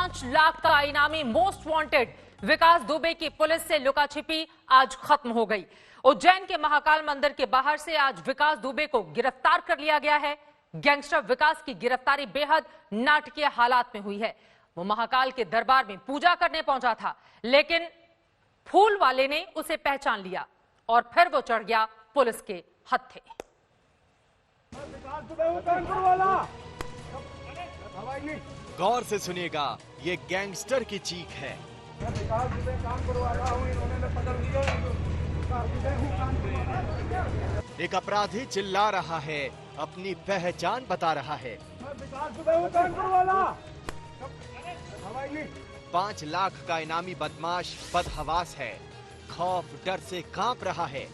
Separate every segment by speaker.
Speaker 1: 5 लाख का इनामी most wanted विकास दुबे की पुलिस से लुकाछिपी आज खत्म हो गई। उज्जैन के महाकाल मंदिर के बाहर से आज विकास दुबे को गिरफ्तार कर लिया गया है। गैंगस्टर विकास की गिरफ्तारी बेहद नाटकीय हालात में हुई है। वो महाकाल के दरबार में पूजा करने पहुंचा था, लेकिन फूल वाले ने उसे पहचान लिया और फिर वो चढ़ गया पुलिस के हत्थे।
Speaker 2: गौर से सुनिएगा, ये गैंगस्टर की चीख है। एक अपराधी चिल्ला रहा है, अपनी पहचान बता रहा है। 5 लाख का इनामी बदमाश बदहवास है, खौफ डर से कांप रहा है।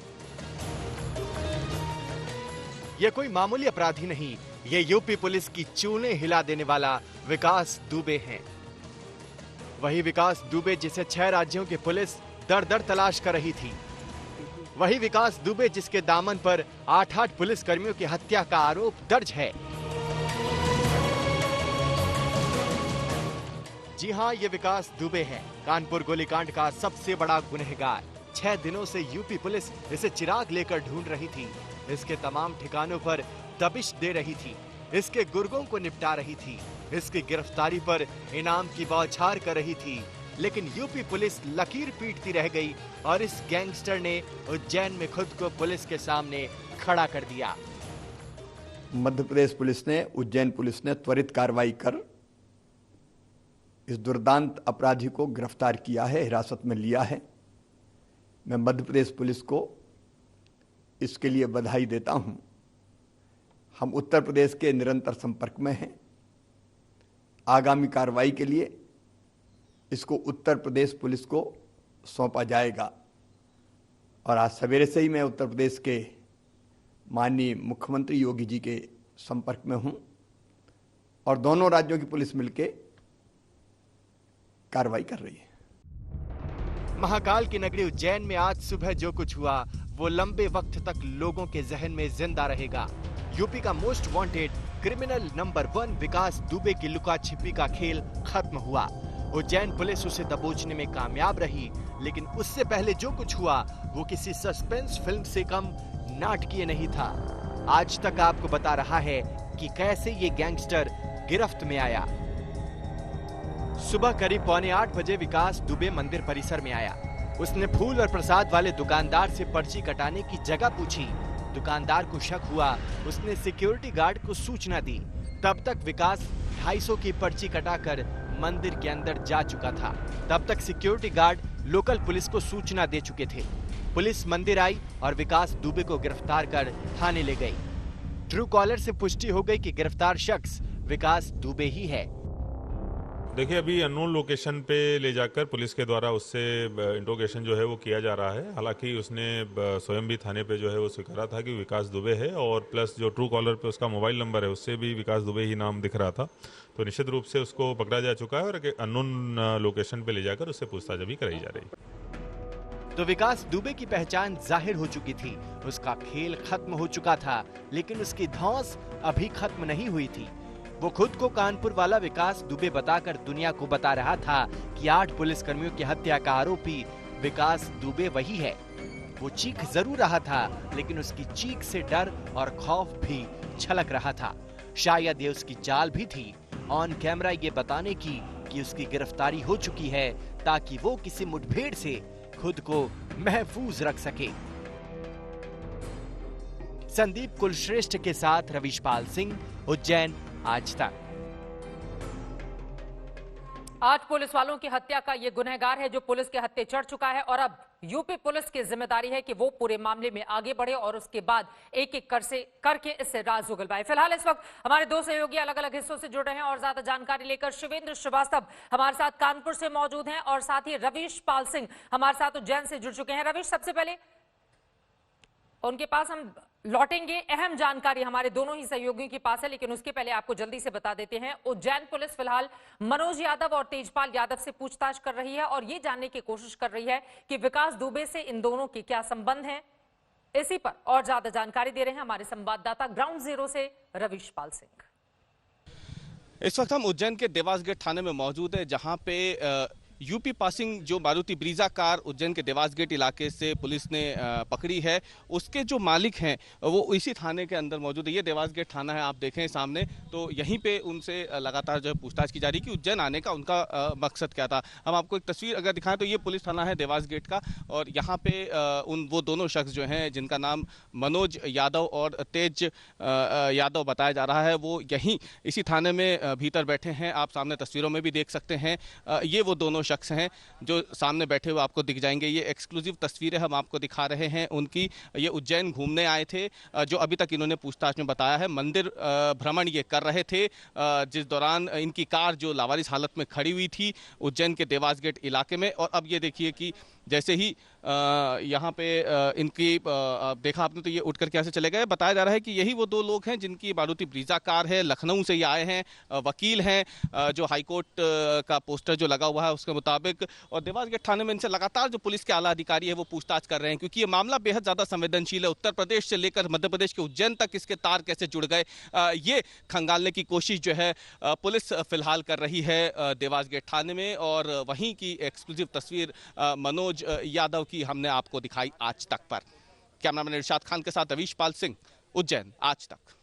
Speaker 2: ये कोई मामूली अपराधी नहीं, ये यूपी पुलिस की चूने हिला देने वाला विकास दुबे हैं। वही विकास दुबे जिसे 6 राज्यों की पुलिस दर दर तलाश कर रही थी। वही विकास दुबे जिसके दामन पर 8-8 पुलिसकर्मियों की हत्या का आरोप दर्ज है। जी हां, ये विकास दुबे है, कानपुर गोलीकांड का सबसे बड़ा गुनहगार। 6 दिनों से यूपी पुलिस इसे चिराग लेकर ढूंढ रही थी। इसके तमाम ठिकानों पर दबिश दे रही थी, इसके गुर्गों को निपटा रही थी, इसकी गिरफ्तारी पर इनाम की बौछार कर रही थी। लेकिन यूपी पुलिस लकीर पीटती रह गई और इस गैंगस्टर ने उज्जैन में खुद को पुलिस के सामने खड़ा कर दिया।
Speaker 3: मध्य प्रदेश पुलिस ने, उज्जैन पुलिस ने त्वरित कार्रवाई कर इस दुर्दांत अपराधी को गिरफ्तार किया है, हिरासत में लिया है। मैं मध्य प्रदेश पुलिस को इसके लिए बधाई देता हूं। हम उत्तर प्रदेश के निरंतर संपर्क में हैं। आगामी कार्रवाई के लिए इसको उत्तर प्रदेश पुलिस को सौंपा जाएगा। और आज सवेरे से ही मैं उत्तर प्रदेश के माननीय मुख्यमंत्री योगी जी के संपर्क में हूं और दोनों राज्यों की पुलिस मिलकर कार्रवाई कर रही है।
Speaker 2: महाकाल की नगरी उज्जैन में आज सुबह जो कुछ हुआ वो लंबे वक्त तक लोगों के जहन में जिंदा रहेगा। यूपी का मोस्ट वांटेड क्रिमिनल नंबर 1 विकास दुबे की लुका छिपी का खेल खत्म हुआ। उज्जैन पुलिस उसे दबोचने में कामयाब रही, लेकिन उससे पहले जो कुछ हुआ वो किसी सस्पेंस फिल्म से कम नाटकीय नहीं था। आज तक आपको बता रहा है कि कैसे ये गैंगस्टर गिरफ्त में आया। सुबह करीब 7:45 बजे विकास दुबे मंदिर परिसर में आया। उसने फूल और प्रसाद वाले दुकानदार से पर्ची कटाने की जगह पूछी। दुकानदार को शक हुआ, उसने सिक्योरिटी गार्ड को सूचना दी। तब तक विकास 250 की पर्ची कटाकर मंदिर के अंदर जा चुका था। तब तक सिक्योरिटी गार्ड लोकल पुलिस को सूचना दे चुके थे। पुलिस मंदिर आई और विकास दुबे को गिरफ्तार कर थाने ले गई। ट्रू कॉलर से पुष्टि हो गई कि गिरफ्तार शख्स विकास दुबे ही है।
Speaker 4: देखिए, अभी अननोन लोकेशन पे ले जाकर पुलिस के द्वारा उससे इंट्रोगेशन जो है वो किया जा रहा है। हालांकि उसने स्वयं भी थाने पे जो है वो स्वीकारा था कि विकास दुबे है, और प्लस जो ट्रू कॉलर पे उसका मोबाइल नंबर है उससे भी विकास दुबे ही नाम दिख रहा था। तो निश्चित रूप से उसको पकड़ा जा चुका है और अननोन लोकेशन पे ले जाकर उससे पूछताछ अभी कराई जा रही है।
Speaker 2: तो विकास दुबे की पहचान जाहिर हो चुकी थी, उसका खेल खत्म हो चुका था, लेकिन उसकी धौंस अभी खत्म नहीं हुई थी। वो खुद को कानपुर वाला विकास दुबे बताकर दुनिया को बता रहा था कि 8 पुलिसकर्मियों की हत्या का आरोपी विकास दुबे वही है। वो चीख जरूर रहा था, लेकिन उसकी चीख से डर और खौफ भी छलक रहा था। शायद ये उसकी चाल भी थी, ऑन कैमरा ये बताने की कि उसकी गिरफ्तारी हो चुकी है, ताकि वो किसी मुठभेड़ से खुद को महफूज रख सके। संदीप कुलश्रेष्ठ के साथ रविशपाल सिंह, उज्जैन आज तक।
Speaker 1: 8 पुलिस वालों की हत्या का ये गुनहगार है जो पुलिस के हत्थे चढ़ चुका है, और अब यूपी पुलिस की जिम्मेदारी है कि वो पूरे मामले में आगे बढ़े और उसके बाद एक-एक करके इससे राज उगलवाए। फिलहाल इस वक्त हमारे 2 सहयोगी अलग अलग हिस्सों से जुड़ रहे हैं और ज्यादा जानकारी लेकर शिवेंद्र श्रीवास्तव हमारे साथ कानपुर से मौजूद हैं और साथ ही रविशपाल सिंह हमारे साथ उज्जैन से जुड़ चुके हैं। रविश, सबसे पहले उनके पास हम लौटेंगे, अहम जानकारी हमारे दोनों ही सहयोगियों के पास है, लेकिन उसके पहले आपको जल्दी से बता देते हैं उज्जैन पुलिस फिलहाल मनोज यादव और तेजपाल यादव से पूछताछ कर रही है और ये जानने की कोशिश कर रही है कि विकास दुबे से इन दोनों के क्या संबंध हैं। इसी पर और ज्यादा जानकारी दे रहे हैं हमारे संवाददाता ग्राउंड जीरो से रविशपाल सिंह।
Speaker 5: इस वक्त हम उज्जैन के देवास गेट थाने में मौजूद है, जहां पे यूपी पासिंग जो मारुति ब्रीजा कार उज्जैन के देवास गेट इलाके से पुलिस ने पकड़ी है, उसके जो मालिक हैं वो इसी थाने के अंदर मौजूद है। ये देवास गेट थाना है, आप देखें सामने, तो यहीं पे उनसे लगातार जो है पूछताछ की जा रही है कि उज्जैन आने का उनका मकसद क्या था। हम आपको एक तस्वीर अगर दिखाएं तो ये पुलिस थाना है देवास गेट का, और यहाँ पे वो दोनों शख्स जो हैं जिनका नाम मनोज यादव और तेज यादव बताया जा रहा है, वो यहीं इसी थाने में भीतर बैठे हैं। आप सामने तस्वीरों में भी देख सकते हैं, ये वो दोनों शख्स हैं जो सामने बैठे हुए आपको दिख जाएंगे। ये एक्सक्लूसिव तस्वीरें हम आपको दिखा रहे हैं उनकी। ये उज्जैन घूमने आए थे, जो अभी तक इन्होंने पूछताछ में बताया है। मंदिर भ्रमण ये कर रहे थे, जिस दौरान इनकी कार जो लावारिस हालत में खड़ी हुई थी उज्जैन के देवास गेट इलाके में। और अब ये देखिए कि जैसे ही यहाँ पे इनकी देखा आपने तो ये उठ कर कैसे चले गए। बताया जा रहा है कि यही वो दो लोग हैं जिनकी मारुति ब्रीजा कार है, लखनऊ से ये आए हैं, वकील हैं, जो हाईकोर्ट का पोस्टर जो लगा हुआ है उसके मुताबिक। और देवास गेट थाने में इनसे लगातार जो पुलिस के आला अधिकारी है वो पूछताछ कर रहे हैं, क्योंकि ये मामला बेहद ज़्यादा संवेदनशील है। उत्तर प्रदेश से लेकर मध्य प्रदेश के उज्जैन तक इसके तार कैसे जुड़ गए, ये खंगालने की कोशिश जो है पुलिस फिलहाल कर रही है देवास गेट थाने में। और वहीं की एक्सक्लूसिव तस्वीर मनोज यादव की हमने आपको दिखाई आज तक पर। कैमरामैन इरशाद खान के साथ रवीश पाल सिंह, उज्जैन आज तक।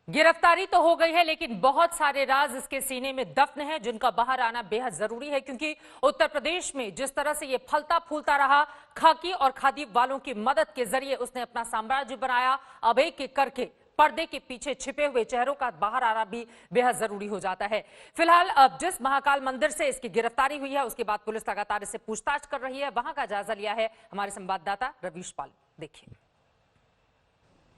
Speaker 1: गिरफ्तारी तो हो गई है, लेकिन बहुत सारे राज इसके सीने में दफन है, जिनका बाहर आना बेहद जरूरी है, क्योंकि उत्तर प्रदेश में जिस तरह से ये फलता फूलता रहा, खाकी और खादी वालों की मदद के जरिए उसने अपना साम्राज्य बनाया। अब एक एक करके पर्दे के पीछे छिपे हुए चेहरों का बाहर आना भी बेहद जरूरी हो जाता है। फिलहाल अब जिस महाकाल मंदिर से इसकी गिरफ्तारी हुई है, उसके बाद पुलिस लगातार इससे पूछताछ कर रही है। वहां का जायजा लिया है हमारे संवाददाता रवीश पाल। देखिए।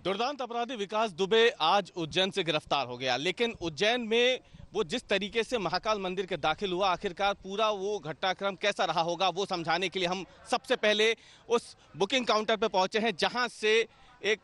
Speaker 5: दुर्दांत अपराधी विकास दुबे आज उज्जैन से गिरफ्तार हो गया, लेकिन उज्जैन में वो जिस तरीके से महाकाल मंदिर के दाखिल हुआ, आखिरकार पूरा वो घटनाक्रम कैसा रहा होगा, वो समझाने के लिए हम सबसे पहले उस बुकिंग काउंटर पर पहुंचे हैं, जहां से एक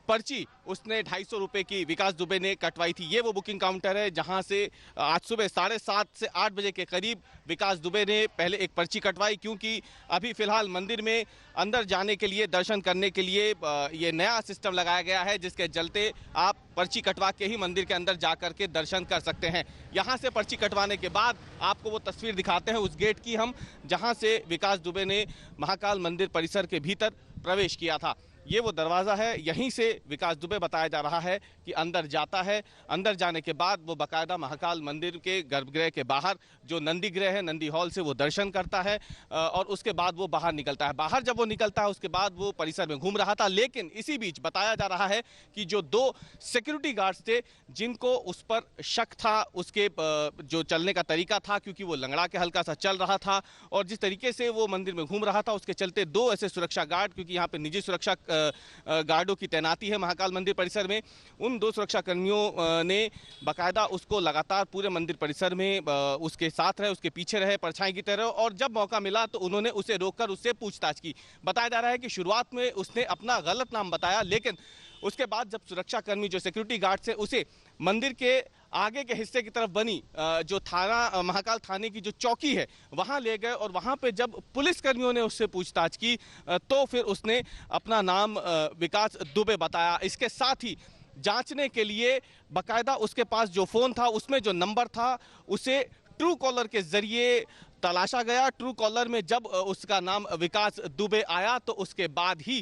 Speaker 5: पर्ची उसने 250 रुपए की विकास दुबे ने कटवाई थी। ये वो बुकिंग काउंटर है जहां से आज सुबह 7:30 से 8 बजे के करीब विकास दुबे ने पहले एक पर्ची कटवाई, क्योंकि अभी फिलहाल मंदिर में अंदर जाने के लिए, दर्शन करने के लिए ये नया सिस्टम लगाया गया है, जिसके चलते आप पर्ची कटवा के ही मंदिर के अंदर जा करके दर्शन कर सकते हैं। यहाँ से पर्ची कटवाने के बाद आपको वो तस्वीर दिखाते हैं उस गेट की हम, जहाँ से विकास दुबे ने महाकाल मंदिर परिसर के भीतर प्रवेश किया था। ये वो दरवाज़ा है, यहीं से विकास दुबे बताया जा रहा है कि अंदर जाता है। अंदर जाने के बाद वो बाकायदा महाकाल मंदिर के गर्भगृह के बाहर जो नंदी गृह है, नंदी हॉल से वो दर्शन करता है, और उसके बाद वो बाहर निकलता है। बाहर जब वो निकलता है उसके बाद वो परिसर में घूम रहा था, लेकिन इसी बीच बताया जा रहा है कि जो 2 सिक्योरिटी गार्ड्स थे जिनको उस पर शक था, उसके जो चलने का तरीका था, क्योंकि वो लंगड़ा के हल्का सा चल रहा था और जिस तरीके से वो मंदिर में घूम रहा था, उसके चलते 2 ऐसे सुरक्षा गार्ड, क्योंकि यहाँ पे निजी सुरक्षा गार्डों की तैनाती है महाकाल मंदिर परिसर में, उन 2 सुरक्षा कर्मियों ने बाकायदा उसको लगातार पूरे मंदिर परिसर में उसके साथ रहे, उसके पीछे रहे, परछाई की तरह, और जब मौका मिला तो उन्होंने उसे रोककर उससे पूछताछ की। बताया जा रहा है कि शुरुआत में उसने अपना गलत नाम बताया, लेकिन उसके बाद जब सुरक्षा कर्मी जो सिक्योरिटी गार्ड से उसे मंदिर के आगे के हिस्से की तरफ बनी जो थाना, महाकाल थाने की जो चौकी है, वहां ले गए, और वहां पे जब पुलिस कर्मियों ने उससे पूछताछ की तो फिर उसने अपना नाम विकास दुबे बताया। इसके साथ ही जांचने के लिए बाकायदा उसके पास जो फोन था उसमें जो नंबर था उसे ट्रू कॉलर के जरिए तलाशा गया। ट्रू कॉलर में जब उसका नाम विकास दुबे आया तो उसके बाद ही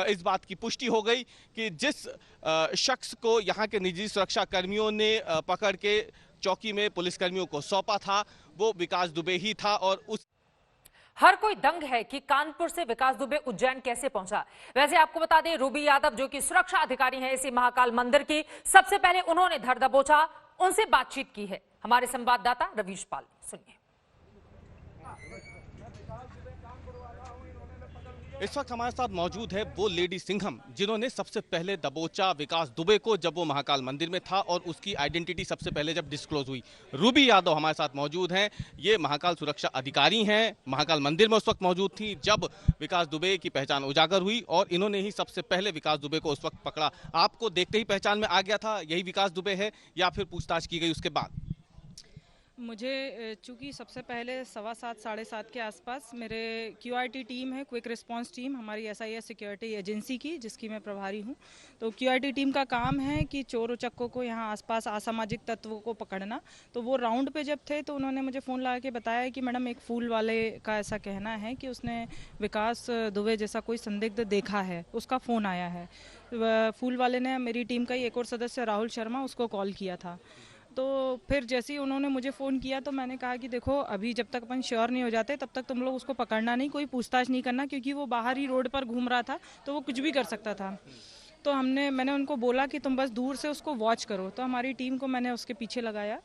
Speaker 5: इस बात की पुष्टि हो गई कि जिस शख्स को यहाँ के निजी सुरक्षा कर्मियों ने पकड़ के चौकी में पुलिसकर्मियों को सौंपा था वो विकास दुबे ही था। और उस
Speaker 1: हर कोई दंग है कि कानपुर से विकास दुबे उज्जैन कैसे पहुंचा। वैसे आपको बता दें, रूबी यादव जो कि सुरक्षा अधिकारी हैं इसी महाकाल मंदिर की, सबसे पहले उन्होंने धर दबोचा, उनसे बातचीत की है। हमारे संवाददाता रवीश पाल, सुनिए।
Speaker 5: इस वक्त हमारे साथ मौजूद है वो लेडी सिंघम जिन्होंने सबसे पहले दबोचा विकास दुबे को जब वो महाकाल मंदिर में था, और उसकी आइडेंटिटी सबसे पहले जब डिस्क्लोज हुई। रूबी यादव हमारे साथ मौजूद हैं, ये महाकाल सुरक्षा अधिकारी हैं, महाकाल मंदिर में उस वक्त मौजूद थी जब विकास दुबे की पहचान उजागर हुई, और इन्होंने ही सबसे पहले विकास दुबे को उस वक्त पकड़ा। आपको देखते ही पहचान में आ गया था यही विकास दुबे है, या फिर पूछताछ की गई उसके बाद?
Speaker 6: मुझे चूँकि सबसे पहले 7:15 साढ़े 7 के आसपास मेरे QRT टीम है, क्विक रिस्पांस टीम, हमारी SIS सिक्योरिटी एजेंसी की, जिसकी मैं प्रभारी हूँ। तो QRT टीम का काम है कि चोर उचक्कों को यहाँ आसपास असामाजिक तत्वों को पकड़ना। तो वो राउंड पे जब थे तो उन्होंने मुझे फ़ोन लगा के बताया कि मैडम एक फूल वाले का ऐसा कहना है कि उसने विकास दुबे जैसा कोई संदिग्ध देखा है, उसका फ़ोन आया है। फूल वाले ने मेरी टीम का ही एक और सदस्य राहुल शर्मा, उसको कॉल किया था। तो फिर जैसे ही उन्होंने मुझे फ़ोन किया तो मैंने कहा कि देखो, अभी जब तक अपन श्योर नहीं हो जाते तब तक तुम लोग उसको पकड़ना नहीं, कोई पूछताछ नहीं करना, क्योंकि वो बाहर ही रोड पर घूम रहा था तो वो कुछ भी कर सकता था। तो मैंने उनको बोला कि तुम बस दूर से उसको वॉच करो। तो हमारी टीम को मैंने उसके पीछे लगाया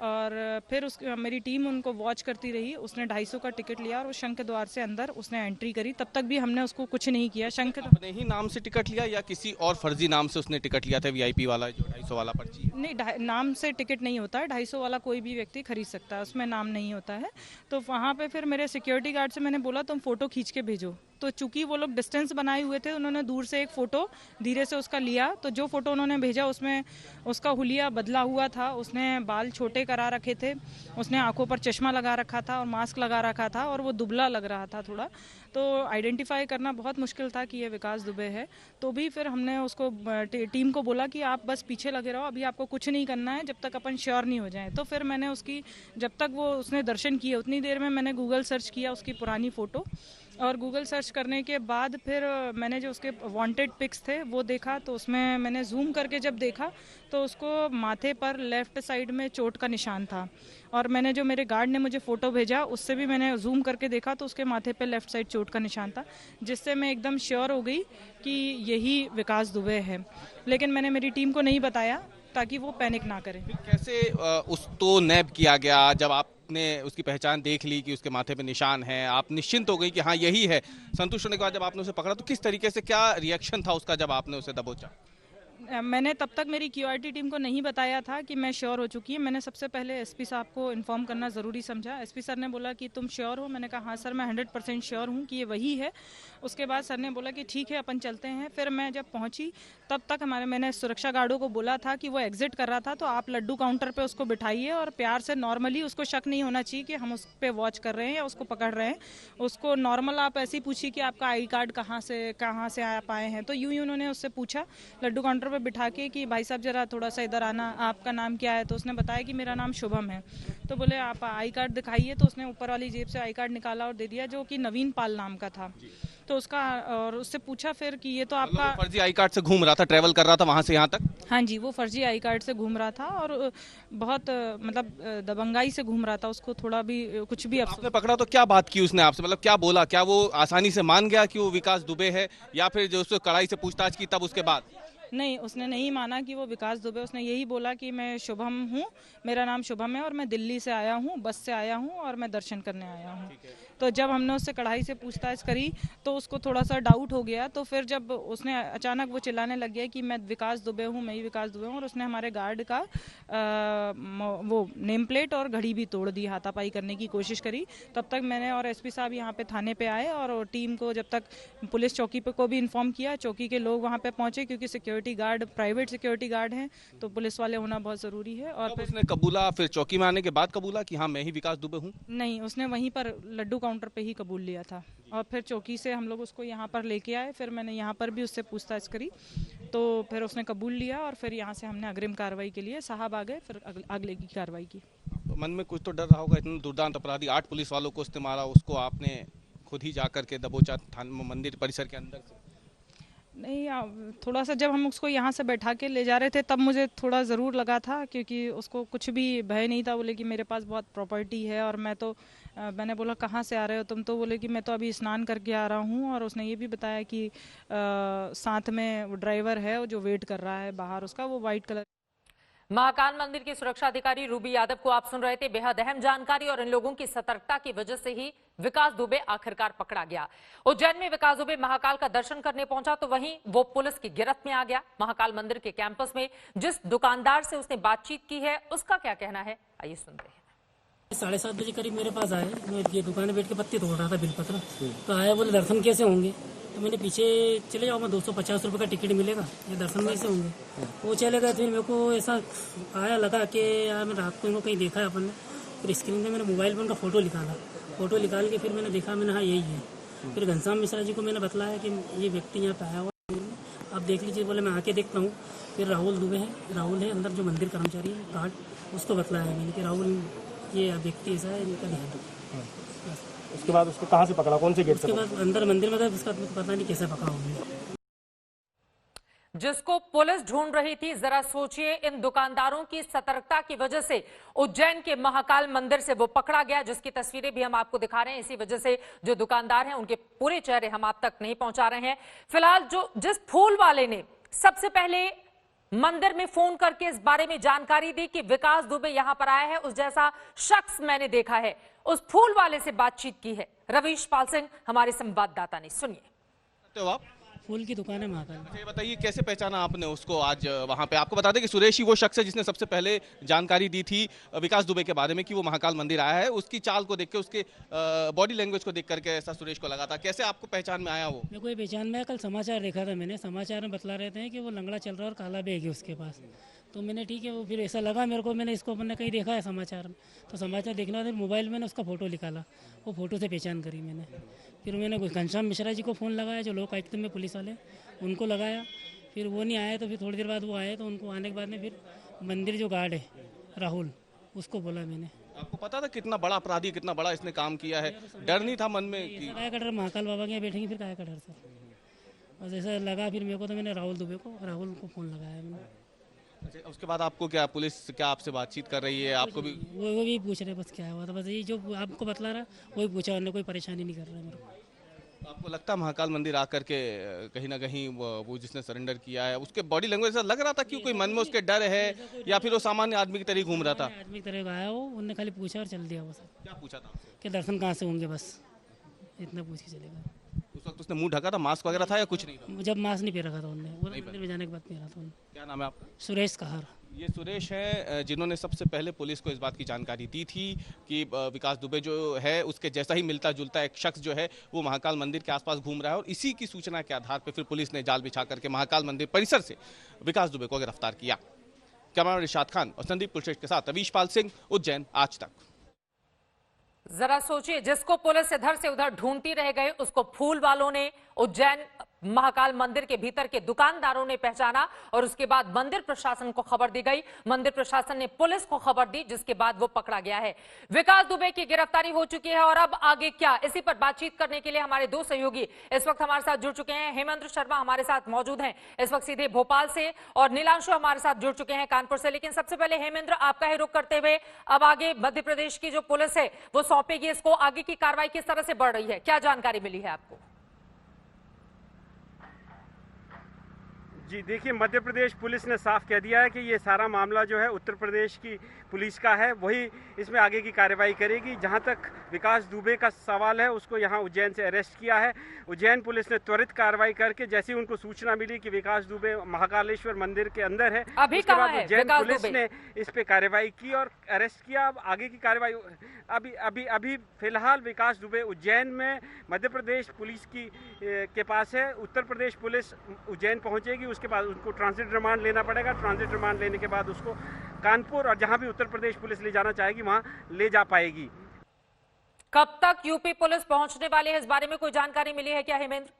Speaker 6: और फिर मेरी टीम उनको वॉच करती रही। उसने 250 का टिकट लिया और उस शंख द्वार से अंदर उसने एंट्री करी। तब तक भी हमने उसको कुछ नहीं किया। शंख
Speaker 5: अपने ही नाम से टिकट लिया या किसी और फर्जी नाम से उसने टिकट लिया था? VIP वाला जो 250 वाला पर्ची है?
Speaker 6: नहीं, नाम से टिकट नहीं होता है। 250 वाला कोई भी व्यक्ति खरीद सकता है, उसमें नाम नहीं होता है। तो वहाँ पे फिर मेरे सिक्योरिटी गार्ड से मैंने बोला तुम फोटो खींच के भेजो। तो चूंकि वो लोग डिस्टेंस बनाए हुए थे, उन्होंने दूर से एक फ़ोटो धीरे से उसका लिया। तो जो फ़ोटो उन्होंने भेजा उसमें उसका हुलिया बदला हुआ था, उसने बाल छोटे करा रखे थे, उसने आंखों पर चश्मा लगा रखा था और मास्क लगा रखा था और वो दुबला लग रहा था थोड़ा। तो आइडेंटिफाई करना बहुत मुश्किल था कि ये विकास दुबे है। तो भी फिर हमने उसको टीम को बोला कि आप बस पीछे लगे रहो, अभी आपको कुछ नहीं करना है जब तक अपन श्योर नहीं हो जाए। तो फिर मैंने उसकी, जब तक वो उसने दर्शन किए उतनी देर में मैंने गूगल सर्च किया उसकी पुरानी फ़ोटो, और गूगल सर्च करने के बाद फिर मैंने जो उसके वांटेड पिक्स थे वो देखा। तो उसमें मैंने जूम करके जब देखा तो उसको माथे पर लेफ्ट साइड में चोट का निशान था। और मैंने जो मेरे गार्ड ने मुझे फ़ोटो भेजा उससे भी मैंने जूम करके देखा तो उसके माथे पे लेफ्ट साइड चोट का निशान था, जिससे मैं एकदम श्योर हो गई कि यही विकास दुबे है। लेकिन मैंने मेरी टीम को नहीं बताया ताकि वो पैनिक ना करें।
Speaker 5: कैसे उसको नैब किया गया? जब आपने उसकी पहचान देख ली कि उसके माथे पे निशान है, आप निश्चिंत हो गई कि हाँ यही है, संतुष्ट होने के बाद जब आपने उसे पकड़ा तो किस तरीके से, क्या रिएक्शन था उसका जब आपने उसे दबोचा?
Speaker 6: मैंने तब तक मेरी QRT टीम को नहीं बताया था कि मैं श्योर हो चुकी है। मैंने सबसे पहले SP साहब को इन्फॉर्म करना ज़रूरी समझा। SP सर ने बोला कि तुम श्योर हो? मैंने कहा हाँ सर, मैं 100% श्योर हूँ कि ये वही है। उसके बाद सर ने बोला कि ठीक है अपन चलते हैं। फिर मैं जब पहुँची तब तक मैंने सुरक्षा गार्डों को बोला था कि वो एग्जिट कर रहा था तो आप लड्डू काउंटर पर उसको बिठाइए और प्यार से नॉर्मली, उसको शक नहीं होना चाहिए कि हम उस पर वॉच कर रहे हैं या उसको पकड़ रहे हैं। उसको नॉर्मल आप ऐसे ही पूछिए कि आपका ID कार्ड कहाँ से आप आए हैं। तो यूँ ही उन्होंने उससे पूछा लड्डू काउंटर पर बिठा के कि भाई साहब जरा थोड़ा सा इधर आना, आपका नाम क्या है? तो उसने बताया कि मेरा नाम शुभम है। तो बोले आप ID कार्ड दिखाइए। तो उसने ऊपर वाली जेब से ID कार्ड निकाला और दे दिया, जो कि नवीन पाल नाम का था। तो उसका, और उससे पूछा फिर कि ये तो आपका
Speaker 5: फर्जी ID कार्ड से घूम रहा था, ट्रेवल कर रहा था वहां से यहाँ तक?
Speaker 6: हाँ जी, वो फर्जी ID कार्ड से घूम रहा था और बहुत मतलब दबंगाई से घूम रहा था। उसको थोड़ा भी कुछ भी
Speaker 5: आपने पकड़ा तो क्या बात की उसने आपसे? मतलब क्या बोला? क्या वो आसानी से मान गया कि वो विकास दुबे है, या फिर जो उसको कड़ाई से पूछताछ की तब उसके बाद?
Speaker 6: नहीं, उसने नहीं माना कि वो विकास दुबे। उसने यही बोला कि मैं शुभम हूँ, मेरा नाम शुभम है और मैं दिल्ली से आया हूँ, बस से आया हूँ और मैं दर्शन करने आया हूँ। तो जब हमने उससे कढ़ाई से पूछताछ करी तो उसको थोड़ा सा डाउट हो गया। तो फिर जब उसने अचानक वो चिल्लाने लग गया कि मैं विकास दुबे हूँ, मैं ही विकास दुबे हूँ, और उसने हमारे गार्ड का वो नेम प्लेट और घड़ी भी तोड़ दी, हाथापाई करने की कोशिश करी। तब तक मैंने और SP साहब यहाँ पे थाने पे आए और टीम को जब तक पुलिस चौकी पे को भी इन्फॉर्म किया, चौकी के लोग वहाँ पे पहुँचे, क्योंकि security guard private security guard हैं तो पुलिस वाले होना बहुत ज़रूरी है। और फिर
Speaker 5: उसने कबूला, फिर चौकी में आने के बाद कबूला कि हाँ मैं ही विकास दुबे हूँ?
Speaker 6: नहीं, उसने वहीं पर लड्डू काउंटर पे ही कबूल लिया था। और फिर चौकी से हम लोग उसको यहाँ पर लेके आए। फिर मैंने यहाँ पर भी उससे पूछताछ करी तो फिर उसने कबूल लिया और फिर यहाँ से हमने अग्रिम कार्रवाई के लिए साहब आ गए, फिर अगले की कार्रवाई की।
Speaker 5: तो मन में कुछ तो डर रहा होगा, इतने दुर्दांत अपराधी 8 पुलिस वालों को उसने मारा, उसको आपने खुद ही जाकर के दबोचा मंदिर परिसर के अंदर से?
Speaker 6: नहीं, थोड़ा सा जब हम उसको यहाँ से बैठा के ले जा रहे थे तब मुझे थोड़ा ज़रूर लगा था, क्योंकि उसको कुछ भी भय नहीं था। बोले कि मेरे पास बहुत प्रॉपर्टी है और मैंने बोला कहाँ से आ रहे हो तुम? तो बोले कि मैं तो अभी स्नान करके आ रहा हूँ। और उसने ये भी बताया कि साथ में वो ड्राइवर है जो वेट कर रहा है बाहर, उसका वो वाइट कलर।
Speaker 1: महाकाल मंदिर की सुरक्षा अधिकारी रूबी यादव को आप सुन रहे थे। बेहद अहम जानकारी, और इन लोगों की सतर्कता की वजह से ही विकास दुबे आखिरकार पकड़ा गया। उज्जैन में विकास दुबे महाकाल का दर्शन करने पहुंचा तो वहीं वो पुलिस की गिरफ्त में आ गया। महाकाल मंदिर के कैंपस में जिस दुकानदार से उसने बातचीत की है उसका क्या कहना है, आइए सुनते हैं।
Speaker 7: 7:30 बजे करीब मेरे पास आए। मैं ये दुकान में बैठ के पत्ते तोड़ रहा था, बिलपत्र। तो आया, बोले दर्शन कैसे होंगे? तो मैंने पीछे चले जाओ, मैं 250 रुपये का टिकट मिलेगा, ये दर्शन कैसे होंगे? वो चले गए। फिर मेरे को ऐसा आया लगा कि यार मैं रात को इनको कहीं देखा है अपन ने। फिर स्क्रीन पे मैंने मोबाइल पर उनका फ़ोटो निकाला, फ़ोटो निकाल के फिर मैंने देखा, मैंने हाँ यही है। फिर घनश्याम मिश्रा जी को मैंने बतलाया कि ये व्यक्ति यहाँ पे आया हुआ है, आप देख लीजिए। बोले मैं आके देखता हूँ। फिर राहुल दुबे है, राहुल है अंदर जो मंदिर कर्मचारी है गार्ड, उसको बतलाया मैंने कि राहुल ये व्यक्ति ऐसा है, इनका ध्यान रखो।
Speaker 8: उसके बाद उसको कहाँ से पकड़ा, कौन से गेट से?
Speaker 7: उसके बाद अंदर मंदिर में था, उसका पता नहीं कैसे पकड़ा होगा।
Speaker 1: जिसको पुलिस ढूंढ रही थी, जरा सोचिए, इन दुकानदारों की सतर्कता की वजह से उज्जैन के महाकाल मंदिर से वो पकड़ा गया, जिसकी तस्वीरें भी हम आपको दिखा रहे हैं। इसी वजह से जो दुकानदार हैं उनके पूरे चेहरे हम आप तक नहीं पहुंचा रहे हैं। फिलहाल जिस फूल वाले ने सबसे पहले मंदिर में फोन करके इस बारे में जानकारी दी कि विकास दुबे यहां पर आया है, उस जैसा शख्स मैंने देखा है, उस फूल वाले से बातचीत की है रवीश पाल सिंह हमारे संवाददाता ने। सुनिए।
Speaker 5: तो आप
Speaker 7: फूल की दुकान है महाकाल।
Speaker 5: अच्छा, ये बताइए कैसे पहचाना आपने उसको आज वहाँ पे? आपको बता दें कि सुरेश ही वो शख्स है जिसने सबसे पहले जानकारी दी थी विकास दुबे के बारे में कि वो महाकाल मंदिर आया है। उसकी चाल को देख के, उसके बॉडी लैंग्वेज को देख करके ऐसा सुरेश को लगा था। कैसे आपको पहचान में आया वो?
Speaker 7: मेरे को ये पहचान में कल समाचार देखा था मैंने, समाचार में बतला रहे थे कि वो लंगड़ा चल रहा है और काला बैग है उसके पास। तो मैंने ठीक है, वो फिर ऐसा लगा मेरे को, मैंने इसको मैंने कहीं देखा है समाचार में, तो समाचार देखने बाद मोबाइल में उसका फ़ोटो निकाला, वो फ़ोटो से पहचान करी मैंने। फिर मैंने घनश्याम मिश्रा जी को फ़ोन लगाया, जो लोक आयुक्त में पुलिस वाले, उनको लगाया। फिर वो नहीं आए, तो फिर थोड़ी देर बाद वो आए, तो उनको आने के बाद में फिर मंदिर जो गार्ड है राहुल, उसको बोला मैंने।
Speaker 5: आपको पता था कितना बड़ा अपराधी, कितना बड़ा इसने काम किया है? डर नहीं था मन में कि
Speaker 7: क्या का डर, महाकाल बाबा के यहाँ बैठेंगे, फिर क्या का डर सर? बस ऐसा लगा फिर मेरे को, तो मैंने राहुल दुबे को, राहुल को फ़ोन लगाया मैंने।
Speaker 5: अच्छा, उसके बाद आपको क्या पुलिस क्या आपसे बातचीत कर रही है? आपको भी
Speaker 7: वो भी पूछ रहे बस क्या हुआ था, बस ये जो आपको बतला रहा वही पूछा, उन्होंने कोई परेशानी नहीं कर रहा मेरे को।
Speaker 5: आपको लगता है महाकाल मंदिर आकर के कहीं ना कहीं वो जिसने सरेंडर किया है, उसके बॉडी लैंग्वेज ऐसा लग रहा था कि कोई मन में उसके डर है, या फिर वो सामान्य आदमी की तरह घूम रहा था?
Speaker 7: आदमी की तरह आया वो, उन्होंने खाली पूछा और चल दिया वो सर।
Speaker 5: क्या पूछा था आपसे?
Speaker 7: कि दर्शन कहाँ से होंगे, बस इतना पूछ के चलेगा।
Speaker 5: उस वक्त उसने मुंह ढका था, मास्क वगैरह था या कुछ नहीं था?
Speaker 7: जब मास्क नहीं पहन रखा था उन्होंने, वो मंदिर में जाने के बाद पहन रहा था उन्होंने।
Speaker 5: क्या नाम है आपका?
Speaker 7: सुरेश कहार।
Speaker 5: ये सुरेश है जिन्होंने सबसे पहले पुलिस को इस बात की जानकारी दी थी कि विकास दुबे जो है उसके जैसा ही मिलता जुलता एक शख्स जो है वो महाकाल मंदिर के आसपास घूम रहा है, और इसी की सूचना के आधार पर फिर पुलिस ने जाल बिछा करके महाकाल मंदिर परिसर से विकास दुबे को गिरफ्तार किया। कैमरामैन रिशाद खान और संदीप कुलश्रेष्ठ के साथ रवीश पाल सिंह, उज्जैन आज तक।
Speaker 1: जरा सोचिए, जिसको पुलिस इधर से उधर ढूंढती रह गई, उसको फूल वालों ने, उज्जैन महाकाल मंदिर के भीतर के दुकानदारों ने पहचाना, और उसके बाद मंदिर प्रशासन को खबर दी गई। मंदिर प्रशासन ने पुलिस को खबर दी, जिसके बाद वो पकड़ा गया है। विकास दुबे की गिरफ्तारी हो चुकी है, और अब आगे क्या, इसी पर बातचीत करने के लिए हमारे दो सहयोगी इस वक्त हमारे साथ जुड़ चुके हैं। हेमेंद्र शर्मा हमारे साथ मौजूद हैं इस वक्त सीधे भोपाल से, और नीलांशु हमारे साथ जुड़ चुके हैं कानपुर से। लेकिन सबसे पहले हेमेंद्र, आपका ही रुख करते हुए, अब आगे मध्य प्रदेश की जो पुलिस है वो सौंपेगी इसको, आगे की कार्रवाई किस तरह से बढ़ रही है, क्या जानकारी मिली है आपको?
Speaker 8: जी देखिए, मध्य प्रदेश पुलिस ने साफ कह दिया है कि ये सारा मामला जो है उत्तर प्रदेश की पुलिस का है, वही इसमें आगे की कार्रवाई करेगी। जहां तक विकास दुबे का सवाल है, उसको यहां उज्जैन से अरेस्ट किया है। उज्जैन पुलिस ने त्वरित कार्रवाई करके, जैसे उनको सूचना मिली कि विकास दुबे महाकालेश्वर मंदिर के अंदर है,
Speaker 1: अभी
Speaker 8: उसके बाद
Speaker 1: है
Speaker 8: उज्जैन पुलिस ने इस पे कार्रवाई की और अरेस्ट किया। अब आगे की कार्रवाई अभी फिलहाल विकास दुबे उज्जैन में मध्य प्रदेश पुलिस के पास है। उत्तर प्रदेश पुलिस उज्जैन पहुंचेगी, उसके बाद उनको ट्रांजिट रिमांड लेना पड़ेगा। ट्रांजिट रिमांड लेने के बाद उसको कानपुर और जहां भी उत्तर प्रदेश पुलिस ले जाना चाहेगी वहां ले जा पाएगी।
Speaker 1: कब तक यूपी पुलिस पहुंचने वाली है, इस बारे में कोई जानकारी मिली है क्या हेमेंद्र?